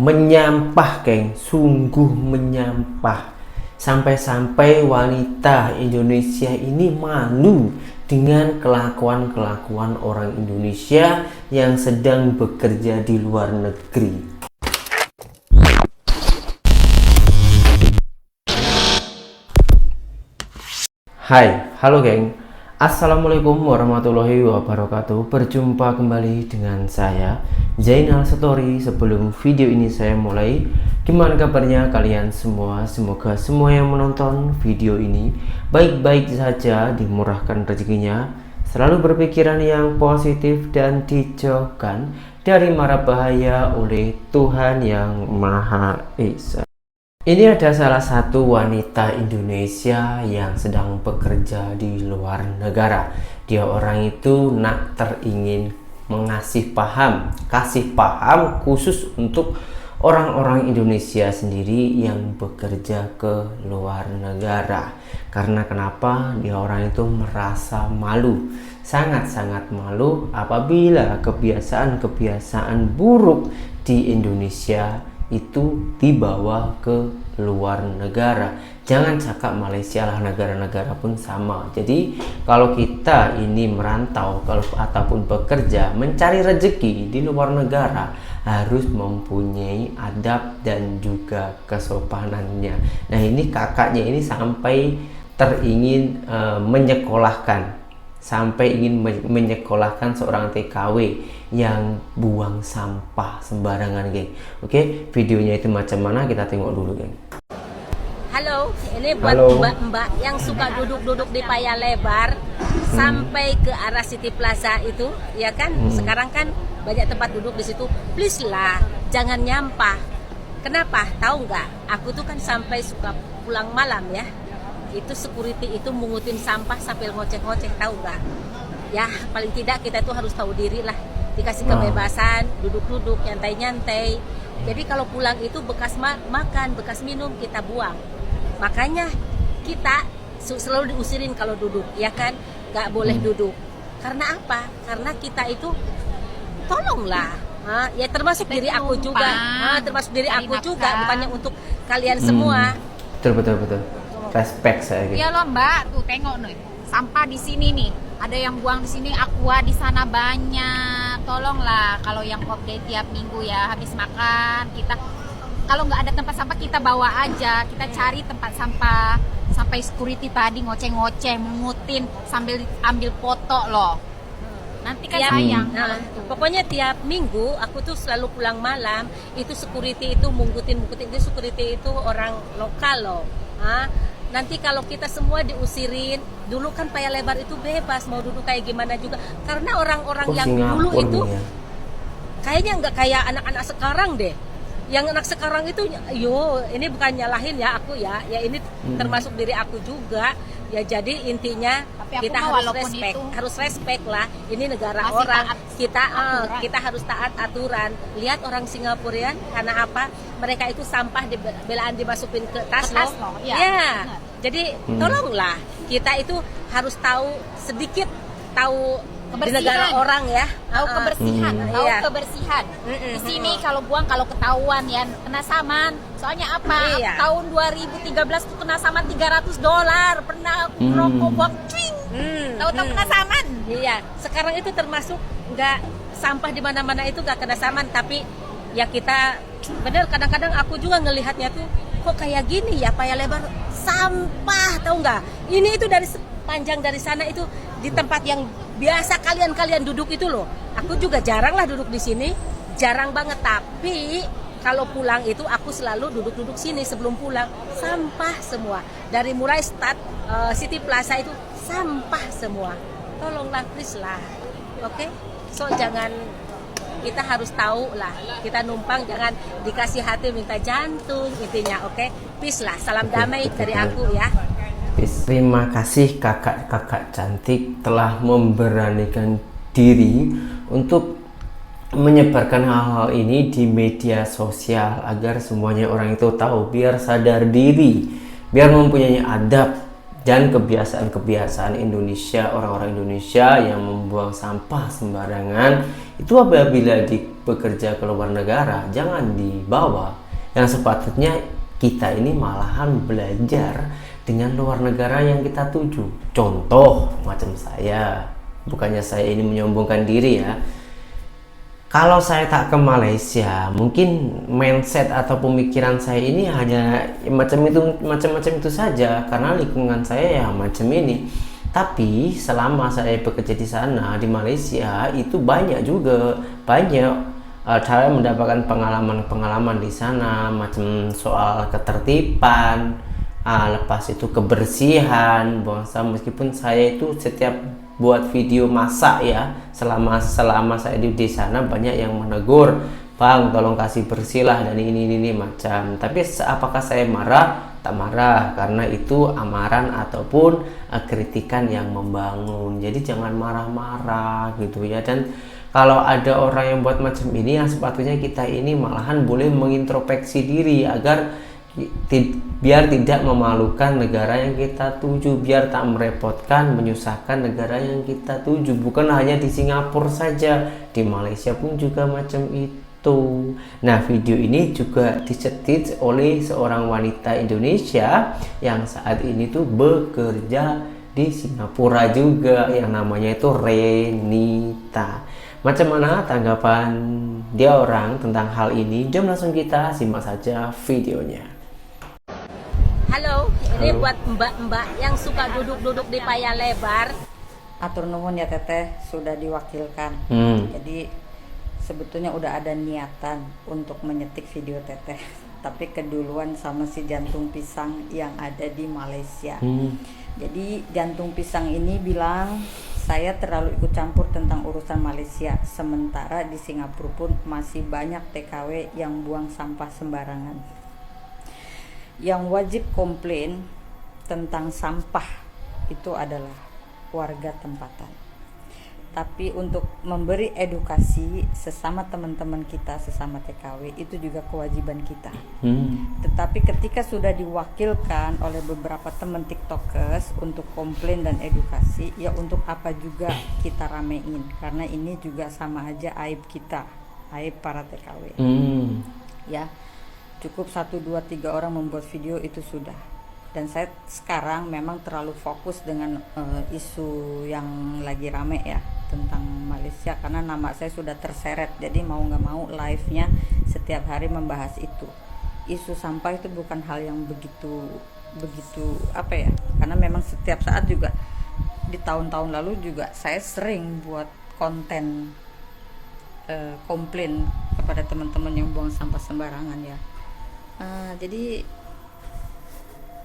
Menyampah, geng, sungguh menyampah. Sampai-sampai wanita Indonesia ini malu dengan kelakuan-kelakuan orang Indonesia yang sedang bekerja di luar negeri. Hai, halo geng. Assalamualaikum warahmatullahi wabarakatuh. Berjumpa kembali dengan saya Zainal Story. Sebelum video ini saya mulai, gimana kabarnya kalian semua? Semoga semua yang menonton video ini baik-baik saja, dimurahkan rezekinya, selalu berpikiran yang positif dan dijauhkan dari mara bahaya oleh Tuhan yang Maha Esa. Ini ada salah satu wanita Indonesia yang sedang bekerja di luar negara. Dia orang itu teringin kasih paham khusus untuk orang-orang Indonesia sendiri yang bekerja ke luar negara. Karena kenapa? Dia orang itu merasa malu, sangat-sangat malu apabila kebiasaan-kebiasaan buruk di Indonesia itu dibawa ke luar negara. Jangan cakap Malaysia lah, negara-negara pun sama. Jadi kalau kita ini merantau ataupun bekerja mencari rezeki di luar negara, harus mempunyai adab dan juga kesopanannya. Nah, ini kakaknya ini sampai teringin menyekolahkan seorang TKW yang buang sampah sembarangan, geng. Oke, videonya itu macam mana kita tengok dulu, geng. Halo, ini buat mbak-mbak yang suka duduk-duduk di Paya Lebar sampai ke arah City Plaza itu, ya kan? Sekarang kan banyak tempat duduk di situ. Please lah, jangan nyampah. Kenapa? Tahu nggak? Aku tuh kan sampai suka pulang malam ya. Itu security itu mengutin sampah sambil ngoceh-ngoceh, tahu nggak? Ya paling tidak kita tuh harus tahu diri lah, dikasih kebebasan duduk-duduk nyantai-nyantai. Jadi kalau pulang itu bekas makan, bekas minum kita buang. Makanya kita selalu diusirin kalau duduk, ya kan? Nggak boleh duduk. Karena apa? Karena kita itu tolonglah. Ya termasuk diri aku juga, bukannya untuk kalian semua. Betul. Respect saya. Iya loh Mbak, tuh tengok nih, sampah di sini nih, ada yang buang di sini, aqua di sana banyak. Tolonglah, kalau yang update tiap minggu ya, habis makan kita, kalau nggak ada tempat sampah kita bawa aja, kita cari tempat sampah. Sampai security tadi ngoceh-ngoceh, mengutin sambil ambil foto loh. Nanti kan sayang. Pokoknya tiap minggu aku tuh selalu pulang malam, itu security itu mungkutin itu security itu orang lokal loh. Nanti kalau kita semua diusirin, dulu kan Paya Lebar itu bebas mau duduk kayak gimana juga, karena orang-orang yang dulu itu kayaknya nggak kayak anak-anak sekarang deh. Yang anak sekarang itu, ini bukan nyalahin ya aku ya ini termasuk diri aku juga ya. Jadi intinya kita harus respect lah, ini negara orang, kita harus taat aturan. Lihat orang Singapura, karena apa? Mereka itu sampah belaan dimasukin ke tas loh. Ya. Jadi tolonglah, kita itu harus tahu sedikit, tahu di negara orang ya, tahu kebersihan. Di sini kalau buang, kalau ketahuan ya kena saman. Soalnya apa? Tahun 2013 tuh kena saman $300. Pernah aku rokok buang, tahu-tahu kena saman. Iya. Sekarang itu termasuk nggak sampah di mana-mana itu nggak kena saman, tapi ya kita bener kadang-kadang aku juga ngelihatnya tuh kok kayak gini ya Paya Lebar sampah, tahu nggak? Ini itu dari sepanjang dari sana itu di tempat yang biasa kalian duduk itu loh. Aku juga jarang lah duduk di sini, jarang banget. Tapi kalau pulang itu aku selalu duduk-duduk sini sebelum pulang. Sampah semua, dari mulai City Plaza itu sampah semua. Tolonglah please lah, oke? So jangan, kita harus tahu lah, kita numpang jangan dikasih hati minta jantung intinya, oke? Please lah, salam damai dari aku ya. Terima kasih kakak-kakak cantik telah memberanikan diri untuk menyebarkan hal-hal ini di media sosial agar semuanya orang itu tahu, biar sadar diri, biar mempunyai adab dan kebiasaan-kebiasaan Indonesia, orang-orang Indonesia yang membuang sampah sembarangan itu apabila bekerja ke luar negara, jangan dibawa. Yang sepatutnya kita ini malahan belajar dengan luar negara yang kita tuju. Contoh macam saya, bukannya saya ini menyombongkan diri ya. Kalau saya tak ke Malaysia, mungkin mindset atau pemikiran saya ini hanya macam-macam itu saja, karena lingkungan saya ya macam ini. Tapi selama saya bekerja di sana di Malaysia, itu banyak saya mendapatkan pengalaman di sana, macam soal ketertiban, lepas itu kebersihan, bangsa. Meskipun saya itu setiap buat video masak ya, selama saya di sana banyak yang menegur, bang tolong kasih bersih lah dan ini macam. Tapi apakah saya marah? Tak marah, karena itu amaran ataupun kritikan yang membangun. Jadi jangan marah-marah gitu ya. Dan kalau ada orang yang buat macam ini, yang sepatutnya kita ini malahan boleh mengintrospeksi diri agar biar tidak memalukan negara yang kita tuju, biar tak merepotkan, menyusahkan negara yang kita tuju. Bukan hanya di Singapura saja, di Malaysia pun juga macam itu. Nah, video ini juga dicetit oleh seorang wanita Indonesia yang saat ini tuh bekerja di Singapura juga, yang namanya itu Renita. Macam mana tanggapan dia orang tentang hal ini? Jom langsung kita simak saja videonya. Halo, ini buat mbak-mbak yang suka duduk-duduk di paya lebar. Atur nuhun ya teteh, sudah diwakilkan. Jadi sebetulnya udah ada niatan untuk menyetik video teteh, tapi keduluan sama si jantung pisang yang ada di Malaysia. Jadi jantung pisang ini bilang saya terlalu ikut campur tentang urusan Malaysia, sementara di Singapura pun masih banyak TKW yang buang sampah sembarangan. Yang wajib komplain tentang sampah itu adalah warga tempatan. Tapi untuk memberi edukasi sesama teman-teman kita, sesama TKW, itu juga kewajiban kita. Tetapi ketika sudah diwakilkan oleh beberapa teman TikTokers untuk komplain dan edukasi, ya untuk apa juga kita ramein, karena ini juga sama aja aib kita, aib para TKW. Ya, cukup 1, 2, 3 orang membuat video itu sudah. Dan saya sekarang memang terlalu fokus dengan isu yang lagi rame ya tentang Malaysia, karena nama saya sudah terseret. Jadi mau nggak mau live-nya setiap hari membahas itu. Isu sampah itu bukan hal yang begitu apa ya, karena memang setiap saat juga di tahun-tahun lalu juga saya sering buat konten komplain kepada teman-teman yang buang sampah sembarangan ya. Jadi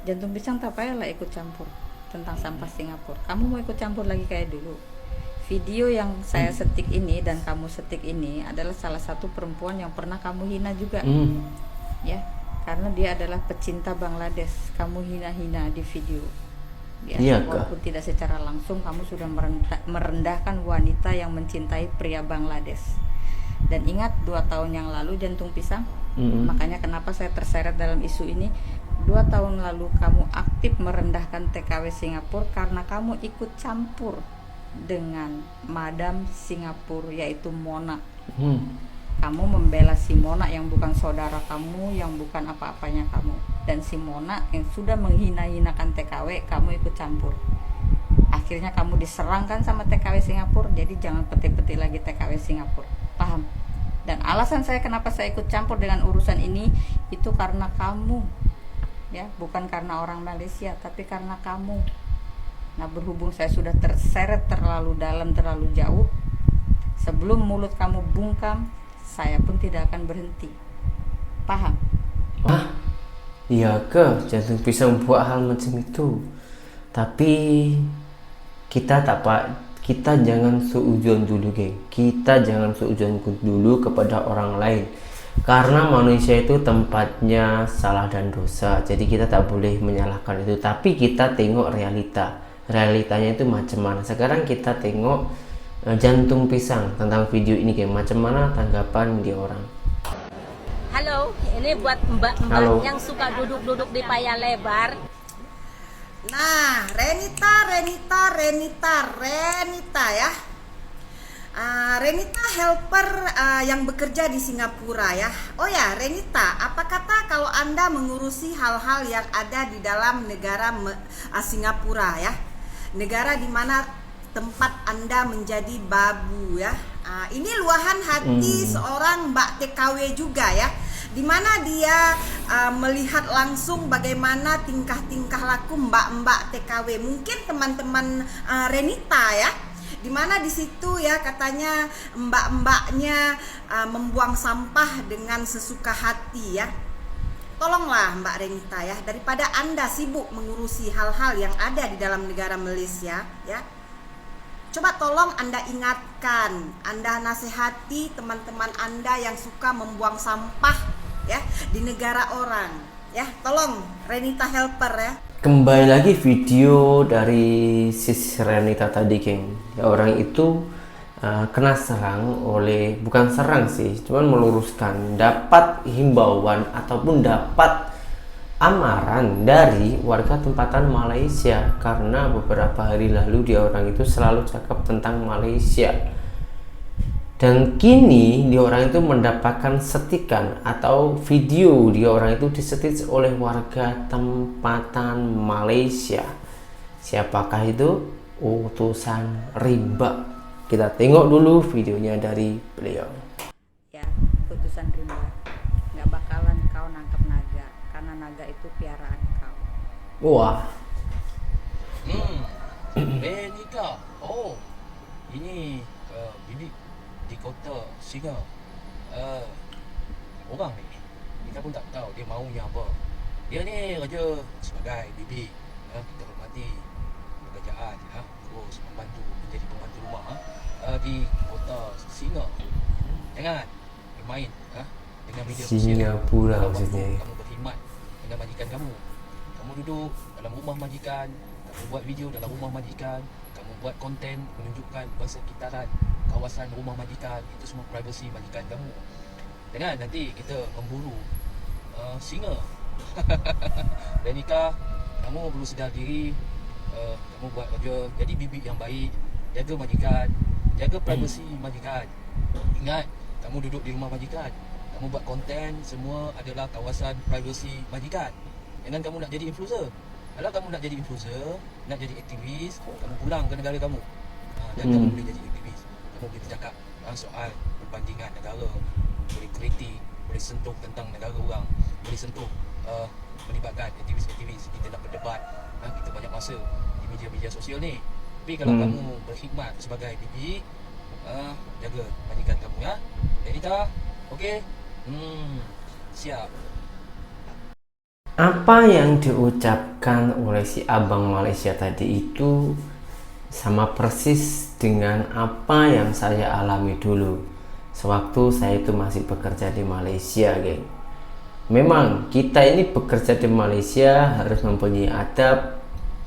jantung pisang tak payahlah ikut campur tentang sampah Singapura. Kamu mau ikut campur lagi kayak dulu? Video yang saya setik ini dan kamu setik ini adalah salah satu perempuan yang pernah kamu hina juga, ya, karena dia adalah pecinta Bangladesh. Kamu hina-hina di video, ya, walaupun tidak secara langsung kamu sudah merendahkan wanita yang mencintai pria Bangladesh. Dan ingat 2 tahun yang lalu jantung pisang, makanya kenapa saya terseret dalam isu ini. 2 tahun lalu kamu aktif merendahkan TKW Singapura karena kamu ikut campur dengan Madam Singapura, yaitu Mona. Kamu membela si Mona yang bukan saudara kamu, yang bukan apa-apanya kamu. Dan si Mona yang sudah menghina-hinakan TKW, kamu ikut campur. Akhirnya kamu diserangkan sama TKW Singapura, jadi jangan peti-peti lagi TKW Singapura. Paham? Dan alasan saya kenapa saya ikut campur dengan urusan ini, itu karena kamu. Ya, bukan karena orang Malaysia, tapi karena kamu. Nah, berhubung saya sudah terseret terlalu dalam, terlalu jauh, sebelum mulut kamu bungkam, saya pun tidak akan berhenti. Paham? Iya ke jantung pisang buat hal macam itu. Tapi kita jangan seujon dulu, geng. Kita jangan seujon dulu kepada orang lain. Karena manusia itu tempatnya salah dan dosa. Jadi kita tak boleh menyalahkan itu. Tapi kita tengok realitanya itu macam mana. Sekarang kita tengok jantung pisang tentang video ini, geng. Macam mana tanggapan dia orang. Halo, ini buat mbak-mbak yang suka duduk-duduk di paya lebar. Nah, Renita ya. Renita helper yang bekerja di Singapura ya. Oh ya, Renita, apa kata kalau Anda mengurusi hal-hal yang ada di dalam negara Singapura ya? Negara di mana tempat Anda menjadi babu ya. Ini luahan hati seorang Mbak TKW juga ya, di mana dia melihat langsung bagaimana tingkah-tingkah laku mbak-mbak TKW. Mungkin teman-teman Renita ya, dimana di situ ya katanya mbak-mbaknya membuang sampah dengan sesuka hati ya. Tolonglah Mbak Renita ya, daripada Anda sibuk mengurusi hal-hal yang ada di dalam negara Malaysia ya, coba tolong Anda ingatkan, Anda nasihati teman-teman Anda yang suka membuang sampah ya di negara orang ya. Tolong Renita helper ya. Kembali lagi video dari sis Renita tadi, geng. Ya, orang itu kena serang oleh, bukan serang sih, cuman meluruskan, dapat himbauan ataupun dapat amaran dari warga tempatan Malaysia, karena beberapa hari lalu dia orang itu selalu cakap tentang Malaysia. Dan kini dia orang itu mendapatkan setikan atau video dia orang itu disetit oleh warga tempatan Malaysia. Siapakah itu? Utusan Rimba. Kita tengok dulu videonya dari beliau. Ya, utusan Rimba, nggak bakalan kau nangkep naga, karena naga itu piaraan kau. Wah. Nikah. Oh, ini bibi di kota Singa. Orang ni kita pun tak tahu dia maunya apa. Dia ni kerja sebagai bibi. Kita hormati pekerjaan, terus membantu, menjadi pembantu rumah di kota Singa. Jangan bermain dengan media sosial. Singapura maksudnya. Kamu berkhidmat dengan majikan kamu. Kamu duduk dalam rumah majikan, kamu buat video dalam rumah majikan, kamu buat konten menunjukkan persekitaran kawasan rumah majikan. Itu semua privasi majikan kamu. Jangan nanti kita memburu singa. Renika, kamu perlu sedar diri. Kamu buat kerja jadi bibi yang baik, jaga majikan, jaga privasi majikan. Ingat, kamu duduk di rumah majikan, kamu buat konten, semua adalah kawasan privasi majikan. Jangan kamu nak jadi influencer. Kalau kamu nak jadi influencer, nak jadi aktivis, kamu pulang ke negara kamu. Dan kamu boleh jadi aktivis. Kamu boleh bercakap soal perbandingan negara, boleh kritik, boleh sentuh tentang negara orang, boleh sentuh melibatkan aktivis-aktivis. Kita nak berdebat, kita banyak masa di media-media sosial ni. Tapi kalau kamu berkhidmat sebagai bibi, jaga majikan kamu ya. Renita, okey? Siap. Apa yang diucapkan oleh si abang Malaysia tadi itu sama persis dengan apa yang saya alami dulu sewaktu saya itu masih bekerja di Malaysia, geng. Memang kita ini bekerja di Malaysia harus mempunyai adab,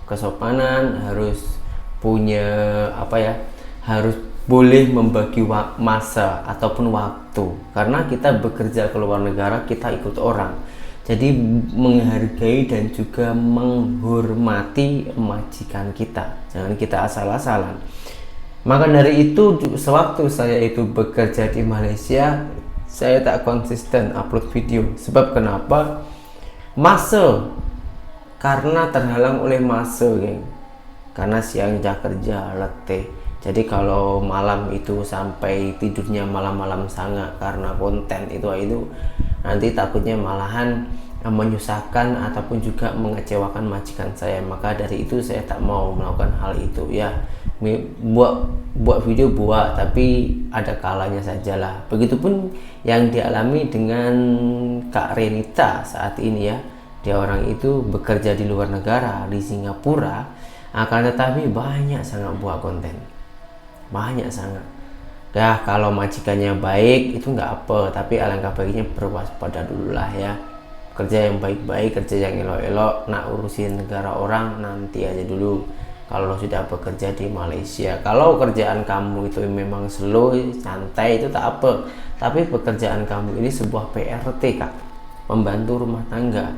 kesopanan, harus punya harus boleh membagi masa ataupun waktu, karena kita bekerja ke luar negara, kita ikut orang. Jadi menghargai dan juga menghormati majikan kita, jangan kita asal-asalan. Maka dari itu sewaktu saya itu bekerja di Malaysia, saya tak konsisten upload video. Sebab kenapa? Masa, karena terhalang oleh masa, geng. Karena siang kerja letih. Jadi kalau malam itu sampai tidurnya malam-malam sangat karena konten itu nanti takutnya malahan menyusahkan ataupun juga mengecewakan majikan saya. Maka dari itu saya tak mau melakukan hal itu ya. Buat video buat, tapi ada kalanya sajalah. Begitupun yang dialami dengan Kak Renita saat ini ya. Dia orang itu bekerja di luar negara, di Singapura, akan tetapi banyak sangat buat konten, banyak sangat ya. Kalau majikannya baik itu nggak apa, tapi alangkah baiknya berwaspada dulu lah ya. Kerja yang baik-baik, kerja yang elok-elok, nak urusin negara orang nanti aja dulu kalau sudah bekerja di Malaysia. Kalau kerjaan kamu itu memang slow, santai, itu tak apa, tapi pekerjaan kamu ini sebuah PRT, Kak, pembantu rumah tangga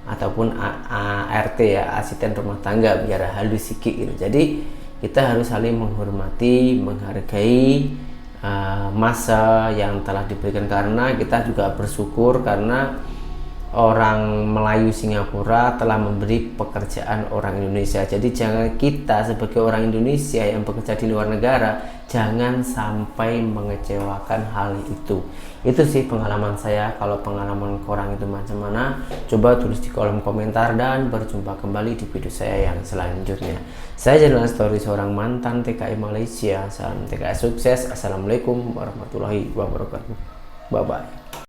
ataupun ART ya, asisten rumah tangga, biar halus sikit gitu. Jadi kita harus saling menghormati, menghargai masa yang telah diberikan, karena kita juga bersyukur karena orang Melayu Singapura telah memberi pekerjaan orang Indonesia. Jadi jangan kita sebagai orang Indonesia yang bekerja di luar negara jangan sampai mengecewakan hal itu. Itu sih pengalaman saya. Kalau pengalaman korang itu macam mana, coba tulis di kolom komentar, dan berjumpa kembali di video saya yang selanjutnya. Saya Jainal Story, seorang mantan TKI Malaysia. Salam TKI sukses. Assalamualaikum warahmatullahi wabarakatuh. Bye bye.